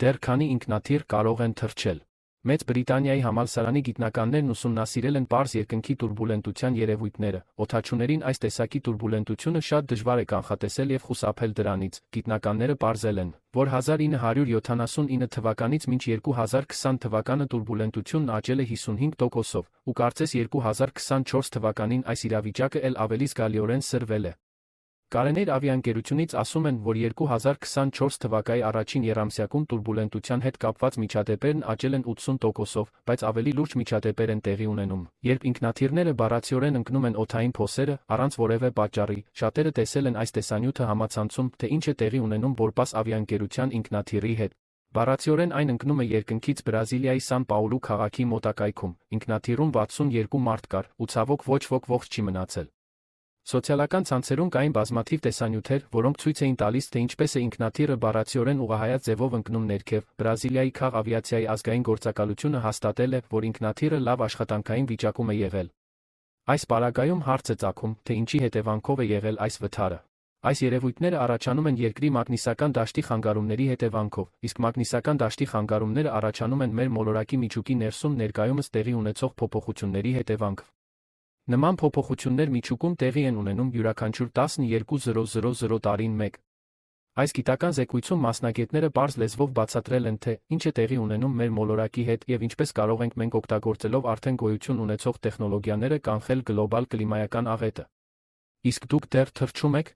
Դեռ քանի ինքնաթիռ կարող են թռչել։ Մեծ Բրիտանիայի համալսարանի գիտնականներն ուսումնասիրել են պարզ երկնքի տուրբուլենտության երևույթները։ Օդաչուներին այս տեսակի տուրբուլենտությունը շատ դժվար է կանխատեսել եւ խուսափել դրանից։ Գիտնականները պարզել են, որ 1979 թվականից մինչ 2020 թվականը տուրբուլենտությունն աճել է 55%-ով, ու կարծես 2024 թվականին այս իրավիճակը էլ ավելի զգալիորեն սրվել է։ Կարեներ ավիաընկերությունից ասում են, որ 2024 թվականի առաջին եռամսյակում տուրբուլենտության հետ կապված միջադեպերն աճել են 80%-ով, բայց ավելի լուրջ միջադեպեր են տեղի ունենում, երբ ինքնաթիռները բառացիորեն ընկնում են օդային փոսերը, առանց որևէ պատճառի։ Շատերը տեսել են այս տեսանյութը համացանցում, թե ինչ է տեղի ունենում Բորպաս ավիաընկերության ինքնաթիռի հետ։ Բառացիորեն այն ընկնում է երկնքից Բրազիլիայի Սան Պաուլու քաղաքի մոտակայքում։ Ինքնաթիռում 62 մարդ կար, ու ցավոք ոչ ոք ողջ չի մնացել։ Սոցիալական ցանցերում կային բազմաթիվ տեսանյութեր, որոնք ցույց էին տալիս, թե ինչպես է ինքնաթիռը բառացիորեն ուղղահայաց ձևով ընկնում ներքև։ Բրազիլիայի քաղ ավիացիայի ազգային գործակալությունը հաստատել է, որ ինքնաթիռը լավ աշխատանքային վիճակում է եղել։ Այս պարագայում հարց է ծագում, թե ինչի հետևանքով է եղել այս վթարը։ Այս երևույթները առաջանում են երկրի մագնիսական դաշտի խանգարումների հետևանքով, իսկ մագնիսական դաշտի խանգարումները առաջանում են մեր մոլորակի միջուկի ներսում ներկայումս տեղի ունեցող փոփոխությունների հետևանքով։ Նման փոփոխություններ միջուկում տեղի են ունենում յուրաքանչյուր 12,000 տարին մեկ։ Այս գիտական զեկույցում մասնագետները պարզ լեզվով բացատրել են, թե ինչ է տեղի ունենում մեր մոլորակի հետ եւ ինչպես կարող ենք մենք օգտագործելով արդեն գոյություն ունեցող տեխնոլոգիաները կանխել գլոբալ կլիմայական աղետը։ Իսկ դուք դեռ թռչում եք։